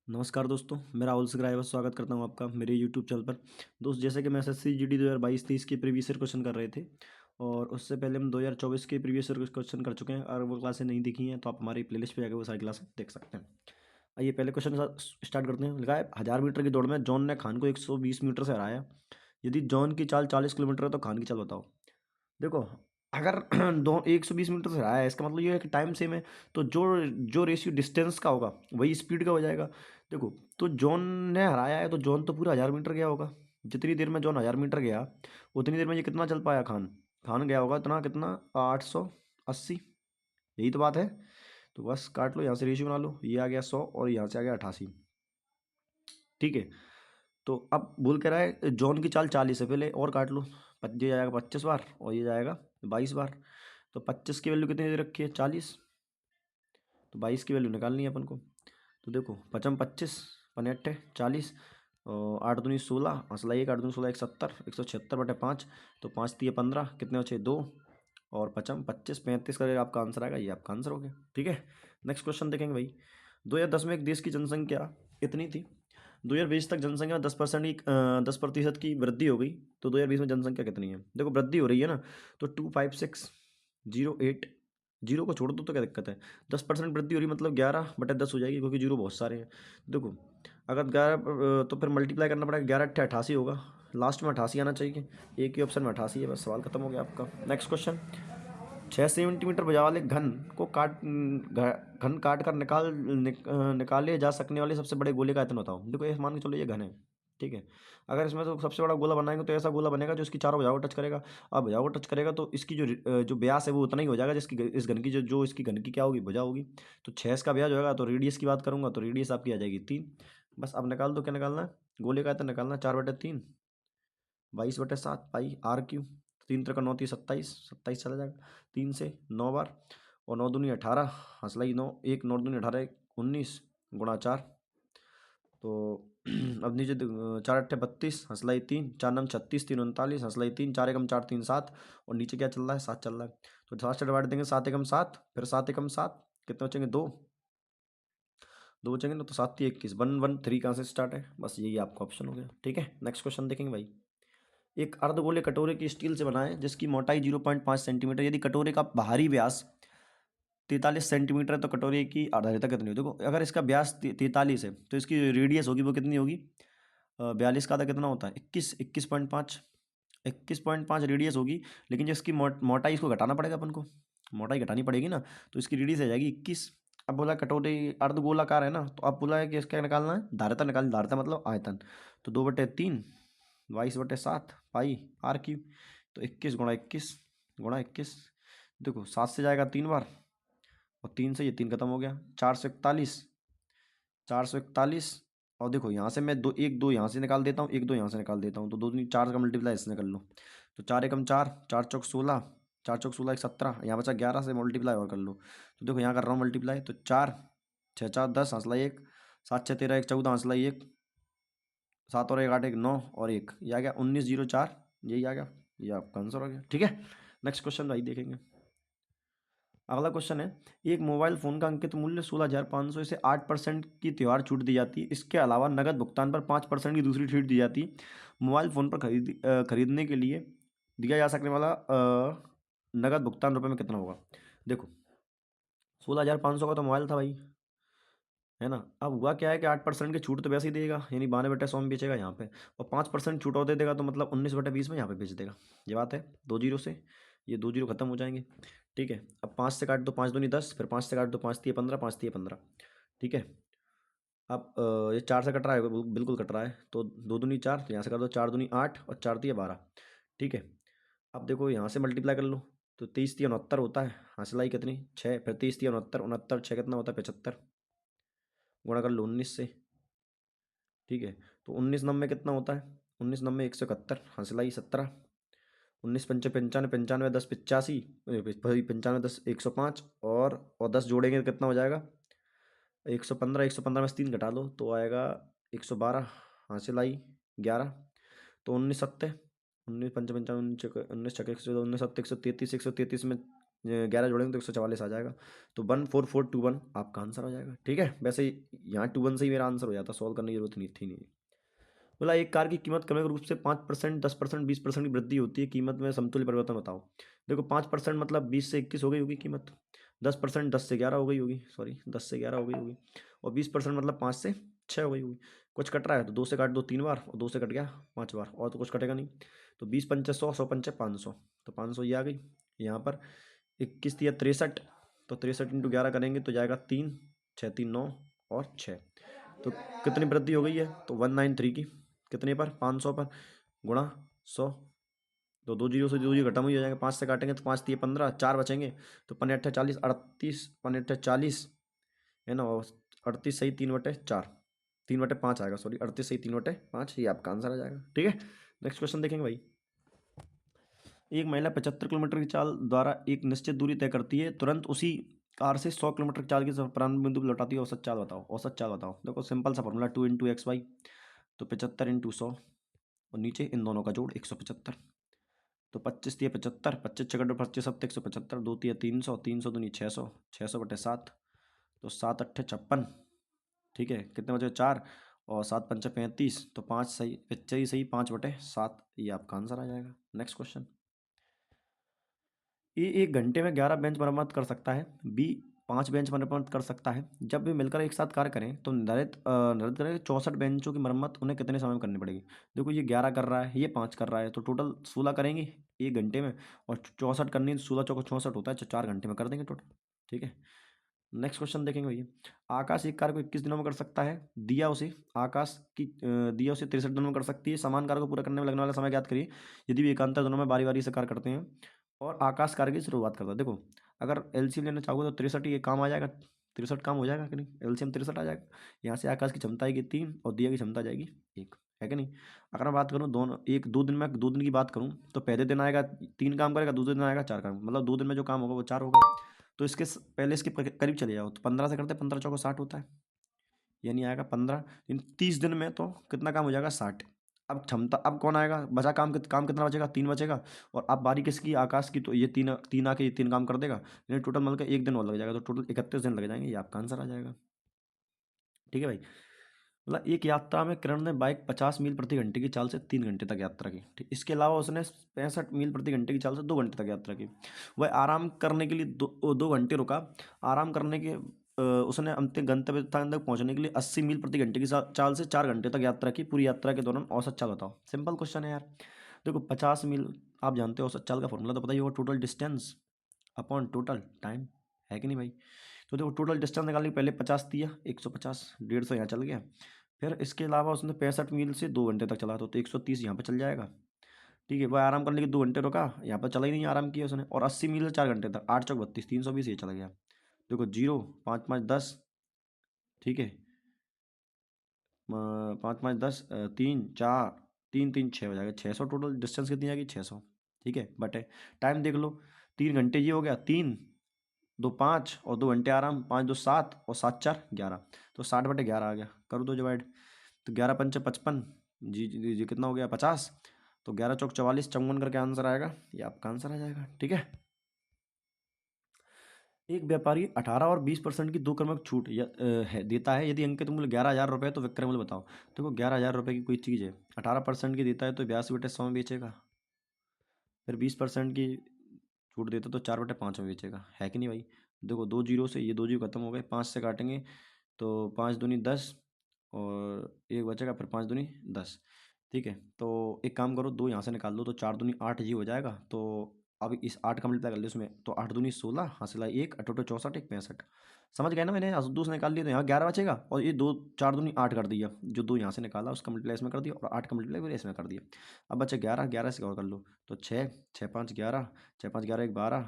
नमस्कार दोस्तों, मैं राहुल सिग्राइवर स्वागत करता हूं आपका मेरे यूट्यूब चैनल पर। दोस्त, जैसे कि हम एसएससी जीडी 2022-23 के प्रीवियस ईयर क्वेश्चन कर रहे थे और उससे पहले हम 2024 के प्रीवियस ईयर क्वेश्चन कर चुके हैं। और वो क्लासें नहीं देखी हैं तो आप हमारी प्लेलिस्ट पे जाकर वो सारी क्लासें देख सकते हैं। आइए पहले क्वेश्चन स्टार्ट करते हैं। लिखा है 1000 मीटर की दौड़ में जॉन ने खान को 120 मीटर से हराया। यदि जॉन की चाल 40 किलोमीटर है तो खान की चाल बताओ। देखो, अगर दो 120 मीटर से रहा है, इसका मतलब ये है कि टाइम सेम है। तो जो जो रेशियो डिस्टेंस का होगा वही स्पीड का हो जाएगा। देखो, तो जॉन ने हराया है तो जॉन तो पूरा 1000 मीटर गया होगा। जितनी देर में जॉन 1000 मीटर गया उतनी देर में ये कितना चल पाया खान। खान गया होगा इतना, कितना 880। यही तो बात है। तो बस काट लो, यहाँ से रेशियो बना लो। ये आ गया 100 और यहाँ से आ गया 88। ठीक है। तो अब बोल कर रहा है जॉन की चाल 40 है, पहले और काट लो। ये जाएगा 25 बार और ये जाएगा 22 बार। तो 25 की वैल्यू कितनी दे रखी है, 40। तो 22 की वैल्यू निकालनी है अपन को। तो देखो, पचम 25, पनेटे 40 और 8 दूनी 16, असला 1, 8 दूनी 16, 170, 176/5। तो 5 दिए 15, कितने बचे 2 और पचम 25, 35 का आपका आंसर आएगा। ये आपका आंसर हो गया। ठीक है, नेक्स्ट क्वेश्चन देखेंगे भाई। 2010 में एक देश की जनसंख्या इतनी थी। 2020 तक जनसंख्या में 10% की 10% की वृद्धि हो गई। तो 2020 में जनसंख्या कितनी है? देखो, वृद्धि हो रही है ना। तो 25608, जीरो को छोड़ दो तो क्या दिक्कत है। 10% वृद्धि हो रही मतलब 11/10 हो जाएगी, क्योंकि जीरो बहुत सारे हैं। देखो, अगर 11 तो फिर मल्टीप्लाई करना पड़ेगा। 11×8 88 होगा, लास्ट में 88 आना चाहिए। एक ही ऑप्शन में 88 है। बस सवाल खत्म हो गया आपका। Next question. 6 सेंटीमीटर भुजा वाले घन काट कर निकाले जा सकने वाले सबसे बड़े गोले का आयतन बताओ। देखो, ये मान के चलो ये घन है। ठीक है। अगर इसमें तो सबसे बड़ा गोला बनाएंगे तो ऐसा गोला बनेगा जो इसकी चारों भुजाओं को टच करेगा। अब भुजाओं को टच करेगा तो इसकी जो व्यास है वो उतना ही हो जाएगा जिसकी इस घन की जो इसकी घन की क्या होगी, भुजा होगी। तो 6 इसका व्यास होगा। तो रेडियस की बात करूंगा तो रेडियस आपकी आ जाएगी 3। बस अब निकाल दो, क्या निकालना है? गोले का आयतन निकालना। 4/3, 22/7 पाई R3। 3×3 = 9, 27, 27 चला जाएगा। 3 से 9 बार और 9 दूनी 18, हंसलाई 9, 1 9 दूनी 18, 19 गुणा 4। तो अब नीचे 4×8 = 32, हंसलाई 3, 4×9 = 36, 3×9 = 39, हंसलाई 3, 4×1 = 4, 3 7 और नीचे क्या चल रहा है, 7 चल रहा है। तो 7 से डिवाइड देंगे, 7×1 = 7, फिर 7×1 = 7, कितने बचेंगे, 2 2 बचेंगे ना। तो 7×3 = 21, 113 कहाँ से स्टार्ट है? बस यही आपका ऑप्शन हो गया। ठीक है, नेक्स्ट क्वेश्चन देखेंगे भाई। एक अर्धगोले कटोरे की स्टील से बना है जिसकी मोटाई 0.5 सेंटीमीटर। यदि कटोरे का बाहरी व्यास 43 सेंटीमीटर है तो कटोरे की आधारिता कितनी होगी? देखो, अगर इसका व्यास 43 है तो इसकी रेडियस होगी वो कितनी होगी? 42 का आधा कितना होता है? 21, 21.5 रेडियस होगी। लेकिन जो इसकी मोटाई, इसको घटाना पड़ेगा अपन को। मोटाई घटानी पड़ेगी ना। तो इसकी रेडियस आ जाएगी 21। अब बोला कटोरे अर्धगोलाकार है ना, तो अब बोला है कि इसका निकालना है धारिता निकालनी। धारिता मतलब आयतन। तो 2/3, 22/7 पाई R3। तो 21 × 21 × 21। देखो, 7 से जाएगा 3 बार और 3 से ये 3 खत्म हो गया। 441, 441। और देखो, यहाँ से मैं दो, एक दो यहाँ से निकाल देता हूँ, एक दो यहाँ से निकाल देता हूँ। तो 2 दूनी 4 का मल्टीप्लाई इससे कर लो। तो 4×1 = 4, 4×4 = 16, 4×4 = 17, यहाँ बचा 11 से मल्टीप्लाई और कर लो। तो देखो, यहाँ कर रहा हूँ मल्टीप्लाई। तो 4 6 4 10, हंसला 1, 7 6 13, 1 14, हंसला 1, 7 और 1 8, 1 9 और 1, ये आ गया 1904। यही आ गया, ये आपका आंसर हो गया। ठीक है, नेक्स्ट क्वेश्चन भाई देखेंगे। अगला क्वेश्चन है, एक मोबाइल फोन का अंकित मूल्य 16,500, इसे 8% की त्योहार छूट दी जाती है। इसके अलावा नगद भुगतान पर 5% की दूसरी छूट दी जाती। मोबाइल फोन पर खरीदने के लिए दिया जा सकने वाला नगद भुगतान रुपए में कितना होगा? देखो, 16,500 का तो मोबाइल था भाई, है ना। अब हुआ क्या है कि 8% की छूट तो वैसे ही देगा, यानी 92/100 में बेचेगा यहाँ पे। और 5% छूट और दे देगा तो मतलब 19/20 में यहाँ पे बेच देगा। ये बात है। 2 जीरो से ये 2 जीरो खत्म हो जाएंगे। ठीक है, अब 5 से काट दो, 5 दूनी 10, फिर 5 से काट दो, 5×3 = 15, 5×3 = 15। ठीक है। अब ये 4 से कट रहा है, बिल्कुल कट रहा है। तो 2 दूनी 4, तो यहाँ से कर दो, 4 दूनी 8 और 4×3 = 12। ठीक है। अब देखो, यहाँ से मल्टीप्लाई कर लो। तो 23×3 = 69 होता है। हासिलाई कितनी, 6, फिर 23×3 = 69, 69 6 कितना होता है, 75। गुणा कर लो 19 से। ठीक है। तो 19×9 कितना होता है? 19×9 171, हंसलाई 17। 19×5 95, 95×10 85, 95×10 105 और 10 जोड़ेंगे तो कितना हो जाएगा? 115। 115 में से 3 घटा लो तो आएगा 112, हासिलाई 11। तो 19×7, 19×5 55, 19×6 19×7 133, 133 में 11 जोड़ेंगे तो 144 आ जाएगा। तो 14421 आपका आंसर हो जाएगा। ठीक है, वैसे यहाँ 21 से ही मेरा आंसर हो जाता, सॉल्व करने की जरूरत नहीं थी। नहीं बोला एक कार की कीमत क्रमिक रूप से 5%, 10%, 20% की वृद्धि होती है, कीमत में समतुल्य परिवर्तन बताओ। देखो 5% मतलब 20 से 21 हो गई होगी कीमत, 10% 10 से 11 हो गई होगी, सॉरी 10 से 11 हो गई होगी, और 20% मतलब 5 से 6 हो गई होगी। कुछ कट रहा है तो 2 से काट दो 3 बार, और 2 से कट गया 5 बार, और तो कुछ कटेगा नहीं। तो 20 पंचे 100, 100 पंचे 500, तो 500 ये आ गई। यहाँ पर 21 दिया 63, तो 63 इंटू 11 करेंगे तो जाएगा 3, 6 3 9 और 6। तो कितनी वृद्धि हो गई है, तो 193 की, कितने पर, 500 पर, गुणा 100। तो 2 जीरो से 2 जीरो खत्म ही हो जाएंगे, 5 से काटेंगे तो 5 दिए 15, 4 बचेंगे, तो 5 40, 38, 5 40 है ना, और 38 सही 3/4, 3/5 आएगा, सॉरी 38 सही 3/5, ये आपका आंसर आ जाएगा। ठीक है, नेक्स्ट क्वेश्चन देखेंगे भाई। एक महिला 75 किलोमीटर की चाल द्वारा एक निश्चित दूरी तय करती है, तुरंत उसी कार से 100 किलोमीटर की चाल की प्रारंभ बिंदु पर लौटाती है, औसत चाल बताओ। औसत चाल बताओ, देखो सिंपल सा फॉर्मूला 2 इंटू एक्स वाई, तो 75 इंटू 100, और नीचे इन दोनों का जोड़ 175। तो 25 दिए 75, 25 चकड़ 25 सत्तर 175, 2 दिए 300, 300 दूनी 600, 600/7, तो 7 अट्ठे 56। ठीक है, कितने बचे 4, और 7 पंचे 35, तो 5 सही, पिक्चर ही सही 5/7, ये आपका आंसर आ जाएगा। Next question. ए एक घंटे में 11 बेंच मरम्मत कर सकता है, बी 5 बेंच मरम्मत कर सकता है। जब वे मिलकर एक साथ कार्य करें तो निर्धारित करें 64 बेंचों की मरम्मत उन्हें कितने समय में करनी पड़ेगी। देखो ये 11 कर रहा है, ये 5 कर रहा है, तो टोटल 16 करेंगे 1 घंटे में, और 64 करनी है, 16 चौको 64 होता है, 4 घंटे में कर देंगे टोटल। ठीक है, नेक्स्ट क्वेश्चन देखेंगे भैया। आकाश एक कार्य को 21 दिनों में कर सकता है, दिया उसे आकाश की दिया उसे 63 दिनों में कर सकती है। समान कार्य को पूरा करने में लगने वाला समय ज्ञात करिए यदि वे एकांतर दिनों में बारी बारी से कार्य करते हैं, और आकाश कार्य की शुरुआत करता है। देखो अगर एलसीएम लेना चाहोगे तो 63 ये काम आ जाएगा, 63 काम हो जाएगा कि नहीं, एलसीएम 63 आ जाएगा। यहाँ से आकाश की क्षमता आएगी 3, और दिया की क्षमता जाएगी 1, है कि नहीं। अगर मैं बात करूँ दोनों, 2 दिन में 2 दिन की बात करूँ, तो पहले दिन आएगा 3 काम करेगा, दूसरे दिन आएगा 4 काम, मतलब 2 दिन में जो काम होगा वो 4 होगा। तो इसके पहले इसके करीब चले जाओ, तो 15 से करते 15 चौको 60 होता है, यानी आएगा 15, इन 30 दिन में तो कितना काम हो जाएगा 60। अब क्षमता, अब कौन आएगा, बचा काम, काम कितना बचेगा, 3 बचेगा, और अब बारी किसकी, आकाश की, तो ये 3 3 आके ये 3 काम कर देगा, यानी टोटल मिलकर 1 दिन और लग जाएगा, तो टोटल 31 दिन लग जाएंगे, ये आपका आंसर आ जाएगा। ठीक है भाई, मतलब एक यात्रा में किरण ने बाइक 50 मील प्रति घंटे की चाल से 3 घंटे तक यात्रा की। ठीक, इसके अलावा उसने 65 मील प्रति घंटे की चाल से 2 घंटे तक यात्रा की। वह आराम करने के लिए 2 घंटे रुका। आराम करने के उसने अंतिम गंतव्य स्थान तक पहुंचने के लिए 80 मील प्रति घंटे की चाल से 4 घंटे तक यात्रा की। पूरी यात्रा के दौरान औसत चाल बताओ। सिंपल क्वेश्चन है यार। देखो 50 मील, आप जानते हो औसत चाल का फॉर्मूला तो पता ही होगा, total distance upon total time, है कि नहीं भाई। तो देखो टोटल डिस्टेंस निकालने के पहले 50 दिया, 150, 150 यहाँ चल गया। फिर इसके अलावा उसने 65 मील से 2 घंटे तक चला, तो 130 यहाँ पे चल जाएगा। ठीक है, वह आराम करने के 2 घंटे रुका, यहाँ पर चला ही नहीं, आराम किया उसने, और 80 मील से 4 घंटे तक, 8 चौक 32, 320 ये चला गया। देखो 0, 5 5 10, ठीक है, 5 5 10, 3 4, 3 3 6 हो जाएगा, 600 टोटल डिस्टेंस कितनी आएगी 600। ठीक है, बटे टाइम देख लो, 3 घंटे ये हो गया, 3 2 5 और 2 घंटे आराम, 5 2 7 और 7 4 11, तो 60/11 आ गया, कर दो डिवाइड। तो 11 पंचे 55, जी कितना हो गया 50, तो 11 चौक 44, 54 करके आंसर आएगा, ये आपका आंसर आ जाएगा। ठीक है, एक व्यापारी 18 और 20% की 2 क्रमिक छूट देता है, यदि अंकित मूल्य 11,000 रुपये तो विक्रय मूल्य बताओ। देखो 11,000 रुपये की कोई चीज़ है, 18% की देता है तो 82/100 में बेचेगा, फिर 20% की छूट देता तो 4/5 में बेचेगा, है कि नहीं भाई। देखो 2 जीरो से ये 2 जीरो खत्म हो गए, 5 से काटेंगे तो 5 दूनी 10, और एक बचेगा, फिर 5 दूनी 10। ठीक है, तो एक काम करो, 2 यहाँ से निकाल दो, तो 4 दूनी 8 ये हो जाएगा। तो अब इस 8 का मल्टीप्लाई कर लो इसमें, तो 8 दूनी 16, हासिल 1 अठोटो 64 एक 65। समझ गए ना, मैंने दूसरा निकाल लिया तो यहाँ 11 बचेगा, और ये 2 4 दूनी 8 कर दिया, जो 2 यहाँ से निकाला उसका मल्टीप्लाई इसमें कर दिया, और 8 का मल्टीप्लाई फिर इसमें कर दिया। अब बचे 11, 11 से और कर लो, तो 6 6 5 11, 6 5 11 1 12,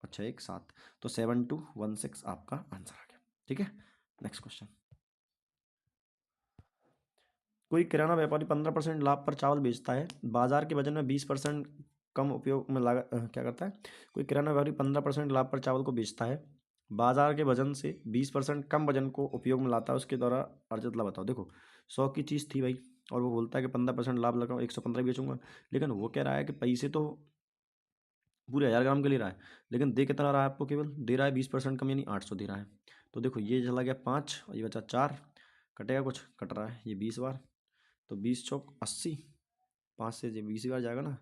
और 6 1 7, तो 7216 आपका आंसर आ गया। ठीक है, नेक्स्ट क्वेश्चन। कोई किराना व्यापारी 15% लाभ पर चावल बेचता है, बाजार के वजन में 20% कम उपयोग में क्या करता है। कोई किराना व्यापारी 15% लाभ पर चावल को बेचता है, बाजार के वजन से 20% कम वजन को उपयोग में लाता है, उसके द्वारा अर्जित लाभ बताओ। देखो 100 की चीज़ थी भाई, और वो बोलता है कि 15% लाभ लगाओ, 115 बेचूंगा, लेकिन वो कह रहा है कि पैसे तो पूरे 1000 ग्राम के ले रहा है, लेकिन दे कितना रहा है आपको, केवल दे रहा है 20% कम, यानी 800 दे रहा है। तो देखो ये चला गया 5 और ये बचा 4, कटेगा कुछ, कट रहा है ये 20 बार, तो 20 चौक 80, 5 से ये 20 बार जाएगा ना,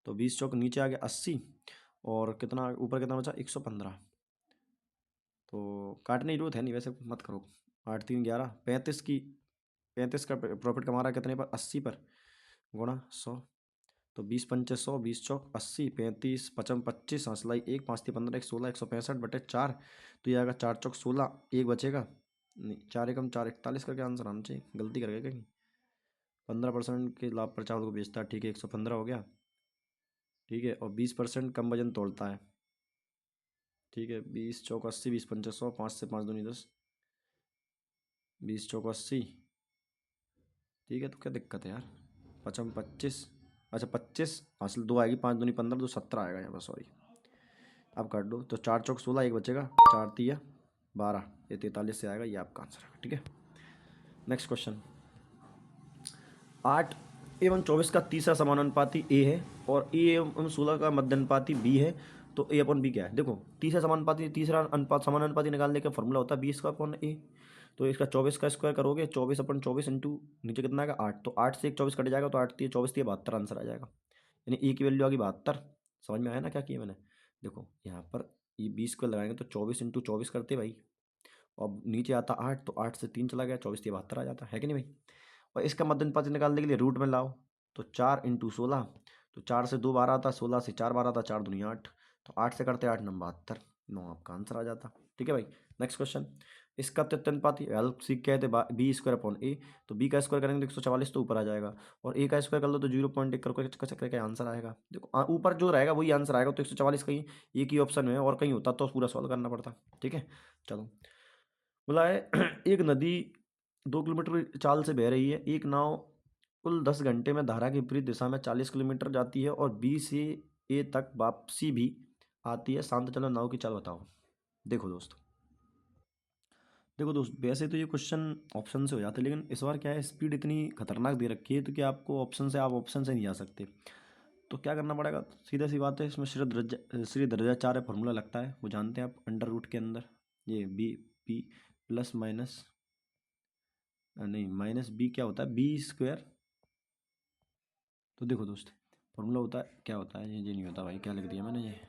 तो 20 चौक नीचे आ गया 80, और कितना ऊपर कितना बचा 115। तो काटने की जरूरत है नहीं वैसे, मत करो। 8 3 11, 35 की, 35 का प्रॉफिट कमा रहा है कितने पर, 80 पर, गुणा 100। तो 20 पंचे 100, 20 चौक 80, 35 55 25, हंसलाई एक, 5 3 15, 1 16, 165/4। तो ये आएगा 4 चौक 16, एक बचेगा नहीं, 4 एकम 4 41 करके आंसर आना चाहिए, गलती कर गए कहीं। 15% के लाभ पर चावल को बेचता है, ठीक है, 115 हो गया, ठीक है, और 20% कम वजन तोड़ता है, ठीक है। 20 चौक 80, 20 पंचे 100, 5 से 5 दूनी 10, 20 चौक 80, ठीक है। तो क्या दिक्कत है यार, 55 25, अच्छा 25 हासिल 2 आएगी, 5 दूनी 15, 2 17 आएगा यहाँ पर, सॉरी। अब काट दो, तो 4 चौक 16, एक बचेगा, 4 तिया 12, ये 43 से आएगा, ये आपका आंसर है, ठीक है। नेक्स्ट क्वेश्चन, 8 एवं 24 का तीसरा समानुपाती ए है और ए एवं 16 का मध्यानुपाती बी है, तो ए अपॉन बी क्या है। देखो तीसरा समानुपाती, तीसरा अनुपात समानुपाती निकालने का फॉर्मूला होता है 20 का अपॉन ए। तो इसका 24 का स्क्वायर करोगे, 24/24 इंटू नीचे कितना आएगा 8, तो 8 से एक 24 कट जाएगा, तो 8 तिया 24 तिया 72 आंसर आ जाएगा, यानी ए की वैल्यू आ गई 72। समझ में आया ना क्या किया मैंने। देखो यहाँ पर ये 20 को लगाएंगे तो 24 × 24 करते भाई, अब नीचे आता 8, तो 8 से 3 चला गया, 24 तिया 72 आ जाता है कि नहीं भाई। और इसका मध्य अनुपात निकालने के लिए रूट में लाओ, तो 4 × 16, तो 4 से 2 12 आता, 16 से 4 12 आता, 4 दूनी 8, तो 8 से करते 8 9 72, 9 आपका आंसर आ जाता, ठीक है भाई। नेक्स्ट क्वेश्चन, इसका प्रत्यनुपाती हेल्प सीख के थे B² अपॉन A, तो B का स्क्वायर करेंगे तो 144 तो ऊपर आ जाएगा, और A का स्क्वायर कर लो तो 0.1 करके आंसर आएगा। देखो ऊपर जो रहेगा वही आंसर आएगा, तो 144 कहीं एक ही ऑप्शन में है, और कहीं होता तो पूरा सॉल्व करना पड़ता, ठीक है। चलो, बोला है एक नदी 2 किलोमीटर चाल से बह रही है, एक नाव कुल 10 घंटे में धारा की विपरीत दिशा में 40 किलोमीटर जाती है और बी से ए तक वापसी भी आती है, शांत चलो नाव की चाल बताओ। देखो दोस्त, देखो दोस्त, वैसे तो ये क्वेश्चन ऑप्शन से हो जाते, लेकिन इस बार क्या है, स्पीड इतनी खतरनाक दे रखी है तो कि आपको ऑप्शन से, आप ऑप्शन से नहीं जा सकते। तो क्या करना पड़ेगा, सीधा सी बात है, इसमें श्री दर्जाचार्य फॉर्मूला लगता है, वो जानते हैं आप, अंडर रूट के अंदर ये बी पी प्लस माइनस, नहीं माइनस बी क्या होता है, B²। तो देखो दोस्त, फॉर्मूला होता है, क्या होता है ये नहीं होता भाई, क्या लिख दिया मैंने ये,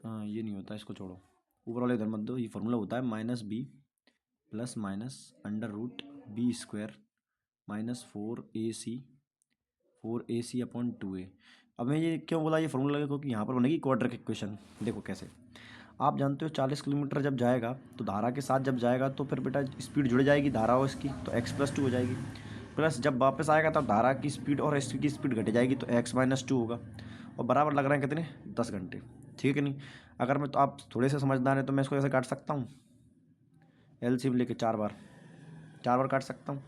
हाँ ये नहीं होता, इसको छोड़ो, ऊपर वाले इधर मत दो। ये फॉर्मूला होता है -B plus minus under root B² -4AC अब मैं ये क्यों बोला ये फॉर्मूला लगा, क्योंकि यहाँ पर बनेगी क्वाड्रेटिक इक्वेशन। देखो कैसे, आप जानते हो 40 किलोमीटर जब जाएगा तो धारा के साथ जब जाएगा तो फिर बेटा स्पीड जुड़ जाएगी धारा और इसकी, तो x+2 हो जाएगी, प्लस जब वापस आएगा तब धारा की स्पीड और इसकी स्पीड घट जाएगी, तो x-2 होगा, और बराबर लग रहे हैं कितने, 10 घंटे, ठीक है नहीं। अगर मैं, तो आप थोड़े से समझदार हैं तो मैं इसको ऐसे काट सकता हूँ, एलसीएम लेके 4 बार, 4 बार काट सकता हूँ।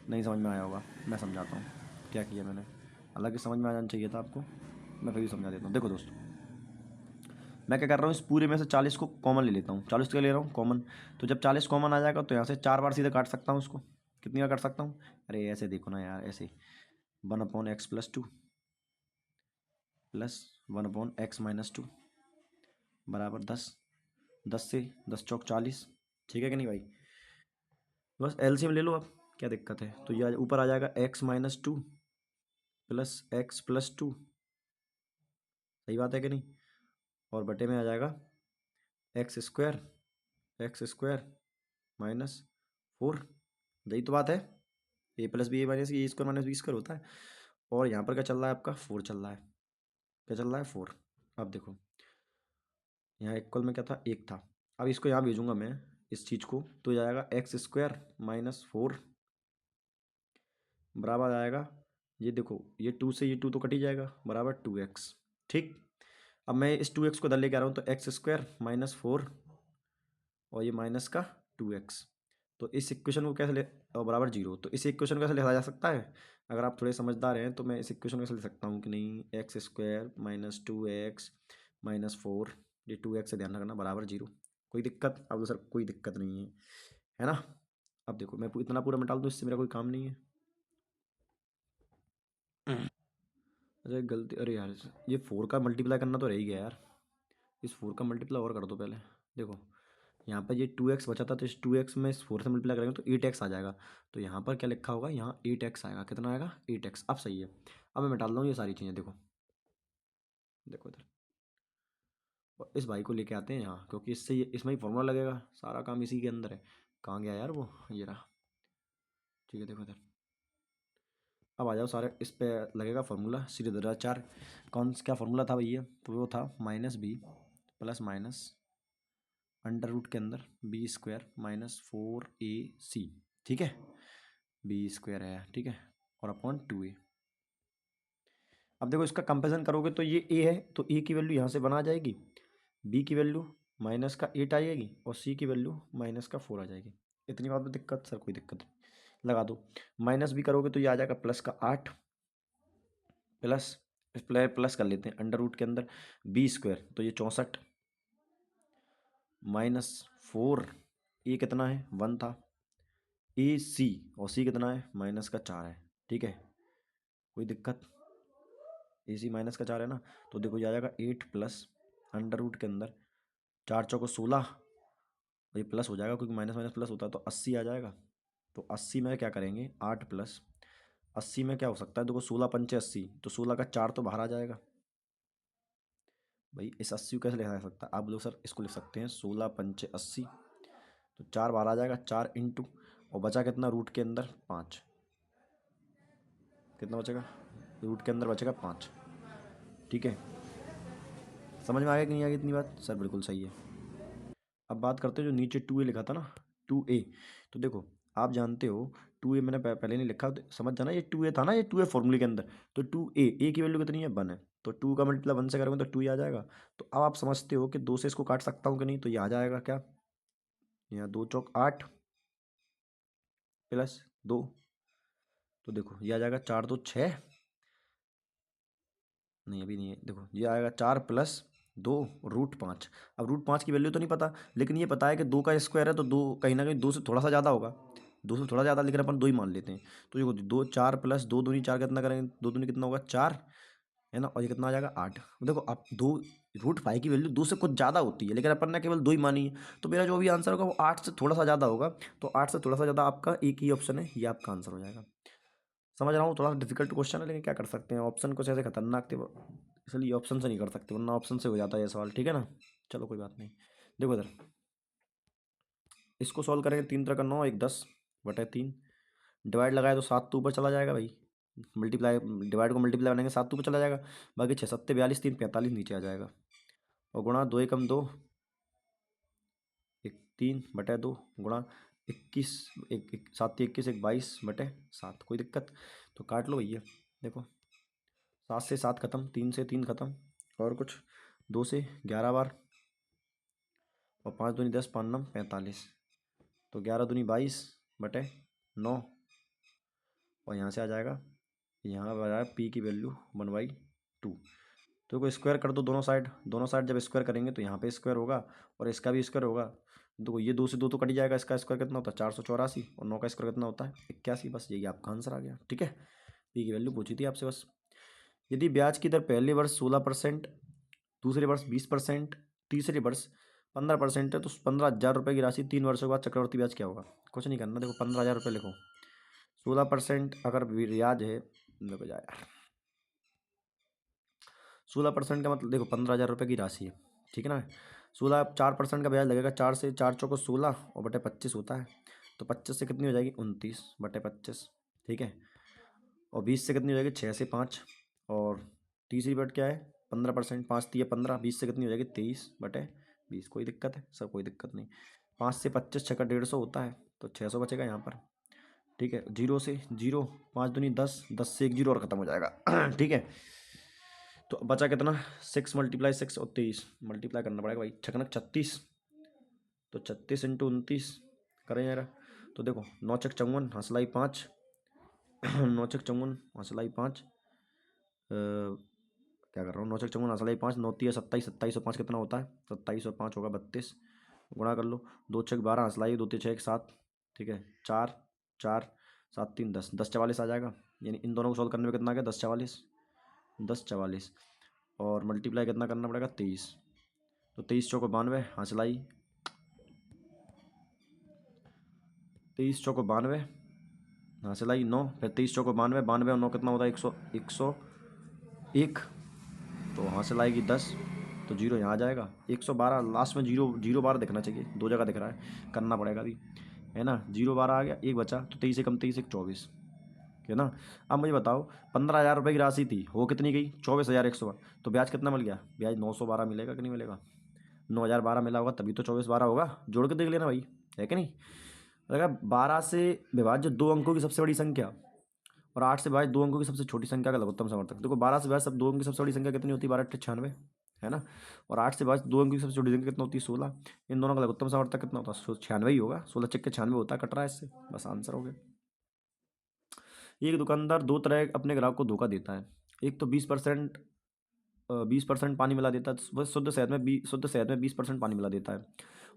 नहीं समझ में आया होगा, मैं समझाता हूँ क्या किया मैंने, हालांकि समझ में आ जाना चाहिए था आपको, मैं फिर भी समझा देता हूँ। देखो दोस्तों, मैं क्या कर रहा हूँ, इस पूरे में से 40 को कॉमन ले लेता हूँ, 40 क्या ले रहा हूँ कॉमन, तो जब 40 कॉमन आ जाएगा तो यहाँ से 4 बार सीधे काट सकता हूँ उसको। कितनी बार काट सकता हूँ, अरे ऐसे देखो ना यार, ऐसे 1/x+2 प्लस 1/x-2 बराबर 10, 10 से 10 चौक 40, ठीक है कि नहीं भाई। बस एलसीएम ले लो, अब क्या दिक्कत है, तो ये ऊपर आ जाएगा x-2 प्लस x+2, सही बात है कि नहीं, और बटे में आ जाएगा x² -4, यही तो बात है, a+b a-a-स्क्वायर होता है, और यहाँ पर क्या चल रहा है आपका, 4 चल रहा है, क्या चल रहा है 4। अब देखो यहाँ इक्वल में क्या था, 1 था, अब इसको यहाँ भेजूंगा मैं इस चीज़ को, तो जाएगा x² -4 बराबर आएगा, ये देखो ये 2 से ये 2 तो कट ही जाएगा, बराबर 2x, ठीक। अब मैं इस 2x को इधर लेके आ रहा हूँ, तो x² -4 और ये माइनस का 2x, तो इस इक्वेशन को कैसे ले, और बराबर 0, तो इस इक्वेशन को कैसे लिखा जा सकता है, अगर आप थोड़े समझदार हैं तो मैं इस इक्वेशन को कैसे लिख सकता हूँ कि नहीं, x² -2x -4, ये 2x से ध्यान रखना, बराबर 0। कोई दिक्कत, अब तो सर कोई दिक्कत नहीं है ना। अब देखो मैं इतना पूरा मिटा दूँ, इससे मेरा कोई काम नहीं है। अरे गलती, अरे यार ये 4 का मल्टीप्लाई करना तो रह ही गया यार। इस 4 का मल्टीप्लाई और कर दो पहले। देखो यहाँ पर ये 2x बचा था, तो इस 2x में इस 4 से मल्टीप्लाई करेंगे तो 8x आ जाएगा। तो यहाँ पर क्या लिखा होगा, यहाँ 8x आएगा। कितना आएगा, 8x। अब सही है। अब मैं मिटा दूँ ये सारी चीज़ें। देखो देखो इधर, और इस भाई को लेके आते हैं यहाँ, क्योंकि इससे इसमें ही फॉर्मूला लगेगा, सारा काम इसी के अंदर है। कहाँ गया यार वो, ये रहा। ठीक है देखो इधर, अब आ जाओ सारे, इस पे लगेगा फॉर्मूला सीधे दरा चार। कौन क्या फॉर्मूला था भैया, तो वो था -b plus minus under root के अंदर b² माइनस 4ac। ठीक है, b² है, ठीक है, और अपॉन 2a। अब देखो इसका कंपेरिजन करोगे तो ये a है, तो a की वैल्यू यहाँ से बना जाएगी, b की वैल्यू -8 आ जाएगी, और c की वैल्यू -4 आ जाएगी। इतनी बात में दिक्कत सर, कोई दिक्कत नहीं, लगा दो। माइनस भी करोगे तो ये आ जाएगा +8 प्लस, प्लस कर लेते हैं अंडर रूट के अंदर b², तो ये 64 -4, ए कितना है 1 था, ए सी, और सी कितना है -4 है। ठीक है, कोई दिक्कत, ए सी -4 है ना। तो देखो ये आ जाएगा 8 प्लस अंडर रूट के अंदर 4 चौको 16, और ये प्लस हो जाएगा क्योंकि माइनस माइनस प्लस होता है, तो 80 आ जाएगा। तो 80 में क्या करेंगे, 8 प्लस 80 में क्या हो सकता है, देखो 16 पंचे 80, तो 16 का 4 तो बाहर आ जाएगा। भाई इस 80 को कैसे लिखा जा सकता है, आप लोग सर इसको लिख सकते हैं 16 पंचे 80, तो 4 बाहर आ जाएगा, 4 इंटू, और बचा कितना रूट के अंदर 5, कितना बचेगा, रूट के अंदर बचेगा 5। ठीक है, समझ में आ गया कि नहीं आ गई इतनी बात, सर बिल्कुल सही है। अब बात करते हैं जो नीचे 2a लिखा था ना, 2a, तो देखो आप जानते हो 2a मैंने पहले नहीं लिखा, तो समझ जाना ये 2a था ना, ये 2a फॉर्मूले के अंदर। तो 2a, ए की वैल्यू कितनी है 1 है, तो 2 का मल्टीप्लाई 1 से करोगे तो 2 ही आ जाएगा। तो अब आप समझते हो कि 2 से इसको काट सकता हूँ कि नहीं, तो ये आ जाएगा क्या, यहाँ 2 चौक 8 प्लस 2, तो देखो ये आ जाएगा 4 2 6, नहीं अभी नहीं है, देखो ये आएगा 4 प्लस 2 रूट 5। अब रूट 5 की वैल्यू तो नहीं पता, लेकिन ये पता है कि 2 का स्क्वायर है, तो 2 कहीं ना कहीं 2 से थोड़ा सा ज़्यादा होगा, 2 से थोड़ा ज़्यादा, लेकिन अपन 2 ही मान लेते हैं। तो देखो 2 4 प्लस 2 दूनी 4, कितना करेंगे, 2 दूनी कितना होगा 4, है ना, और ये कितना आ जाएगा 8। देखो अब 2 रूट 5 की वैल्यू 2 से कुछ ज़्यादा होती है, लेकिन अपन ने केवल 2 ही मानी है, तो मेरा जो भी आंसर होगा वो 8 से थोड़ा सा ज़्यादा होगा। तो 8 से थोड़ा सा ज़्यादा आपका एक ही ऑप्शन है, ये आपका आंसर हो जाएगा। समझ रहा हूँ थोड़ा डिफिकल्ट क्वेश्चन है, लेकिन क्या कर सकते हैं, ऑप्शन कुछ ऐसे खतरनाक थे इसलिए ऑप्शन से नहीं कर सकते, वरना ऑप्शन से हो जाता है ये सवाल। ठीक है ना, चलो कोई बात नहीं। देखो इधर, इसको सॉल्व करेंगे, 3 तरह का 9 1 10/3, डिवाइड लगाए तो 7 तो ऊपर चला जाएगा भाई, मल्टीप्लाई डिवाइड को मल्टीप्लाई बनाएंगे 7 तो ऊपर चला जाएगा, बाकी 6 7 42 3 45 नीचे आ जाएगा, और गुणा 2 एकम 2, 3/2 गुणा 21, 7 21 1 22/7, कोई दिक्कत, तो काट लो भैया। देखो 7 से 7 खत्म, 3 से 3 खत्म, और कुछ 2 से 11 बार, और 5 दूनी 10 5 9 45, तो 11 दूनी 22/9, और यहाँ से आ जाएगा, यहाँ पर आ जाएगा पी की वैल्यू 1/2। तो इसको स्क्वायर कर दो दोनों साइड, दोनों साइड जब स्क्वायर करेंगे तो यहाँ पे स्क्वायर होगा और इसका भी स्क्वायर होगा। देखो ये 2 से 2 तो कट जाएगा, इसका स्क्वायर कितना होता है 484, और 9 का स्क्वायर कितना होता है 81, बस यही आपका आंसर आ गया। ठीक है, पी की वैल्यू पूछी थी आपसे बस। यदि ब्याज की दर पहले वर्ष 16%, दूसरे वर्ष 20%, तीसरे वर्ष 15% है, तो 15,000 रुपये की राशि 3 वर्षों के बाद चक्रवर्ती ब्याज क्या होगा। कुछ नहीं करना, देखो 15,000 रुपये लिखो, 16% अगर ब्याज है, देखो यार 16% का मतलब देखो 15,000 रुपये की राशि है, ठीक है ना। 4% का ब्याज लगेगा, 4 से 4 चौको 16 और बटे 25 होता है, तो 25 से कितनी हो जाएगी 29/25। ठीक है, और 20 से कितनी हो जाएगी 6 से 5, और तीसरी बट क्या है 15%, 5 3 15, 20 से कितनी हो जाएगी 23/20। कोई दिक्कत है सर, कोई दिक्कत नहीं। 5 से 25 छक्का 150 होता है, तो 600 बचेगा यहाँ पर। ठीक है, 0 से 0, 5 दूनी 10, 10 से 1 0 और ख़त्म हो जाएगा। ठीक है, तो बचा कितना 6 × 6 और 23 मल्टीप्लाई करना पड़ेगा भाई, छकनक 36, तो 36 × 29 करें यार। तो देखो 9 छक 54 हंसलाई 5, 9 छक 54 हंसलाई 5, क्या कर रहा हूँ, 9 छक 54 हंसलाई 5, 9 3 27, 27 और 5 कितना होता है 27 और 5 होगा 32, गुणा कर लो, 2 छक 12 हंसलाई 2 6 7, ठीक है 4 4 7 3 10, 10 44 आ जाएगा, यानी इन दोनों को सॉल्व करने में कितना आ गया 10 44, 10 44 और मल्टीप्लाई कितना करना पड़ेगा 23। तो 23 चौको 92 हासिल आई, 23 चौको 92 हासिल आई 9, फिर 23 चौको 92, 92 और 9 कितना होता है 101। तो हासिल आएगी 10, तो जीरो यहाँ आ जाएगा। 112 लास्ट में जीरो, जीरो बार दिखना चाहिए, दो जगह दिख रहा है, करना पड़ेगा अभी, है ना। 0 12 आ गया, एक बचा, तो 23 से कम 23 1 24, है ना। अब मुझे बताओ 15,000 रुपये की राशि थी, हो कितनी गई 24,100। तो ब्याज कितना मिल गया, ब्याज 912 मिलेगा कि नहीं मिलेगा, 9,012 मिला होगा तभी तो 24 12 होगा। जोड़ के देख लेना भाई, है कि नहीं। अगर 12 से विभाज्य 2 अंकों की सबसे बड़ी संख्या और 8 से विभाज्य 2 अंकों की सबसे छोटी संख्या का लघुत्तम समर्थक। देखो 12 से विभाज्य सब 2 अंकों की सबसे बड़ी संख्या कितनी होती है, 12 × 96, है ना। और 8 से विभाज्य 2 अंकों की सबसे छोटी संख्या कितना होती है 16। इन दोनों का लघुत्तम समर्थक कितना होता है 96 ही होगा, 16 × 96 होता है, कट रहा है इससे, बस आंसर हो गया। एक दुकानदार दो तरह अपने ग्राहक को धोखा देता है। एक तो 20% पानी मिला देता है, वह शुद्ध शहद में 20% पानी मिला देता है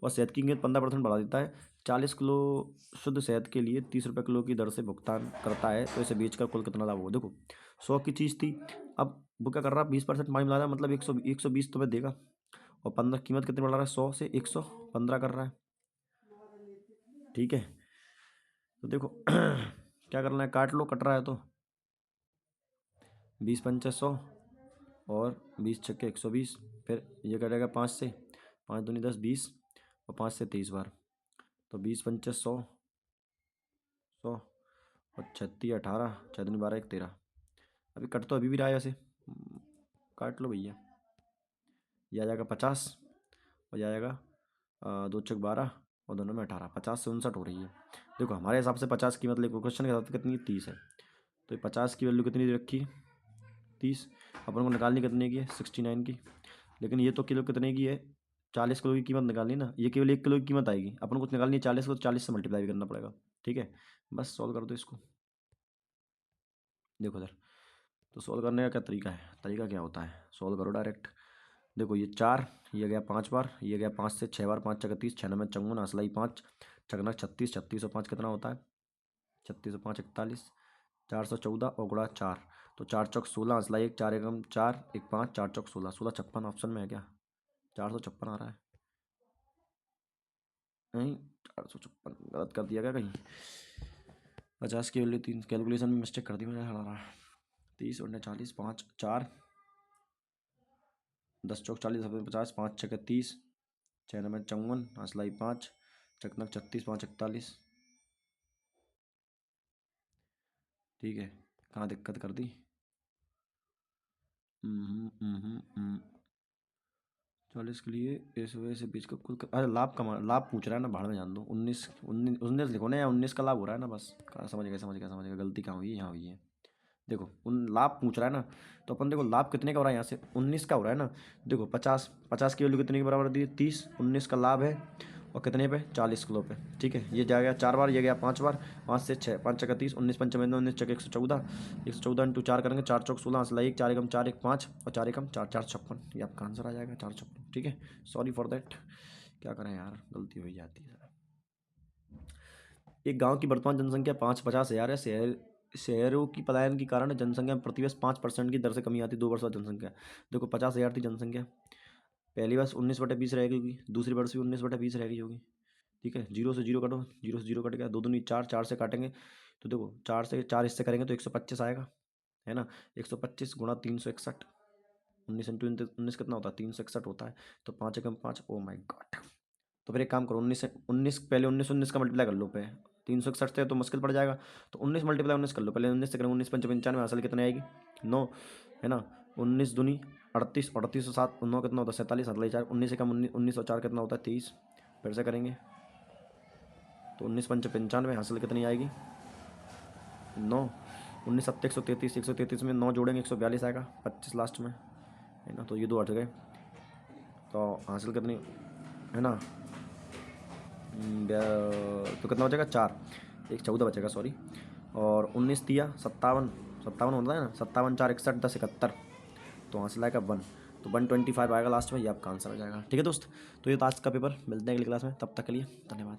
और शहद की कीमत 15% बढ़ा देता है। 40 किलो शुद्ध शहद के लिए 30 रुपये किलो की दर से भुगतान करता है, तो इसे बेचकर कुल कितना लाभ होगा। देखो 100 की चीज़ थी, अब वो क्या कर रहा है 20% पानी मिला रहा है, मतलब 120 तुम्हें देगा, और 15 कीमत कितनी बढ़ा रहा है 100 से 115 कर रहा है, ठीक है। तो देखो क्या करना है, काट लो, कट रहा है तो 20 पंचे 100 और 20 छक्के 120, फिर ये कटेगा 5 से, 5 दूनी 10 20 और 5 से 23 बार, तो 20 पंचे 100 और 36 18, 6 दूनी 12 1 13। अभी कट तो अभी भी रहा है ऐसे, काट लो भैया। ये आ जाएगा 50 और ये आएगा 2 चक 12 और दोनों में 18, 50 से 59 हो रही है। देखो हमारे हिसाब से 50 की मतलब क्वेश्चन के हिसाब से कितनी 30 है, तो 50 की वैल्यू कितनी दे रखी है 30, अपन को निकालनी कितने की है 69 की। लेकिन ये तो किलो कितने की है 40 किलो की कीमत निकालनी ना, ये केवल 1 किलो की कीमत आएगी, अपन को कुछ निकालनी है 40 को, तो 40 से मल्टीप्लाई भी करना पड़ेगा, ठीक है। बस सॉल्व कर दो इसको, देखो इधर। तो सॉल्व करने का क्या तरीका है, तरीका क्या होता है, सॉल्व करो डायरेक्ट। देखो ये 4, ये गया 5 बार, ये गया 5 से 6 बार, 5 चक 30, 6 में 54, असलाई 5, चकना 36, 36 और 5 कितना होता है 36 और 5 41, 414 और गुणा 4, तो 4 चौक 16, असलाई 1, 4 एकम 4 1 5, 4 चौक 16, 16 56 ऑप्शन में है क्या, 456 आ रहा है, नहीं 456 गलत कर दिया क्या कहीं, 50 की वैल्यू 3 कैलकुलेशन में मिस्टेक कर दी मैंने, हरा रहा 30 और 40, 5 4 10 चौक 40, 50, 5 छः 30, 6 में 54, असलाई 5, चकनक 36, 5 41, ठीक है। कहाँ दिक्कत कर दी, 40 के लिए इस वजह से बीच का कुल अरे लाभ कमा, लाभ पूछ रहा है ना, भाड़ में जान दो, 19 19 19 लिखो ना, या 19 का लाभ हो रहा है ना, बस समझ गया समझ गया समझ गया, गलती कहाँ हुई है, यहाँ हुई है। देखो उन लाभ पूछ रहा है ना, तो अपन देखो लाभ कितने का हो रहा है यहाँ से 19 का हो रहा है ना। देखो 50 50 की वैल्यू कितने के बराबर दी 30, 19 का लाभ है और कितने पे 40 किलो पे, ठीक है। ये जा गया 4 बार, ये गया 5 बार, 5 से 6, 5 चक 30, 19 पंचम 19 चक 114, 114 इंटू 4 करेंगे 4 चौक 16, असला 1, 4 एकम 4 1 5 और 4 एकम 4 4 56, ये आपका आंसर आ जाएगा 456, ठीक है। सॉरी फॉर दैट, क्या करें यार, गलती हो ही जाती है। एक गांव की वर्तमान जनसंख्या 50,000 है। शहरों की पलायन के कारण जनसंख्या में प्रतिवर्ष 5% की दर से कमी आती है 2 वर्ष बाद जनसंख्या। देखो 50,000 थी जनसंख्या, पहली वर्ष 19/20 रह गई होगी, दूसरी वर्ष भी 19/20 रह गई होगी, ठीक है। 0 से 0 कटो, 0 से 0 कट गया, 2 दूनी 4, 4 से काटेंगे तो देखो 4 से 4 हिस्से करेंगे तो 125 आएगा, है ना। 125 गुणा 361, 19 इंटू 19 कितना होता है 361 होता है, तो 5 एकम 5, ओ माई गॉड। तो फिर एक काम करो 19 पहले 19 का मल्टीप्लाई कर लो पे, 361 से तो मुश्किल पड़ जाएगा, तो 19 × 19 कर लो, पहले 19 से करेंगे 19 पंच 95, असल कितने आएगी 9, है ना। 19 दूनी 38, 38 और 7 9 कितना होता है 47, 47 4, 19 से कम 19 और 4 कितना होता है 23, फिर से करेंगे तो 19 पंच 95, हासिल कितनी आएगी 9, 19 7 133, 133 में 9 जोड़ेंगे 142 आएगा, 25 लास्ट में, है ना। तो ये 2 हट गए, तो हासिल कितनी, है ना, तो कितना बचेगा 4, 1 14 बचेगा सॉरी, और 19 दिया 57, 57 होता है ना, 57 4 61 10 71, तो हासिल आएगा 1, तो 125 आएगा लास्ट में, ये आपका आंसर आ जाएगा, ठीक है दोस्त। तो ये तो आज का पेपर, मिलते हैं अगली क्लास में, तब तक के लिए धन्यवाद।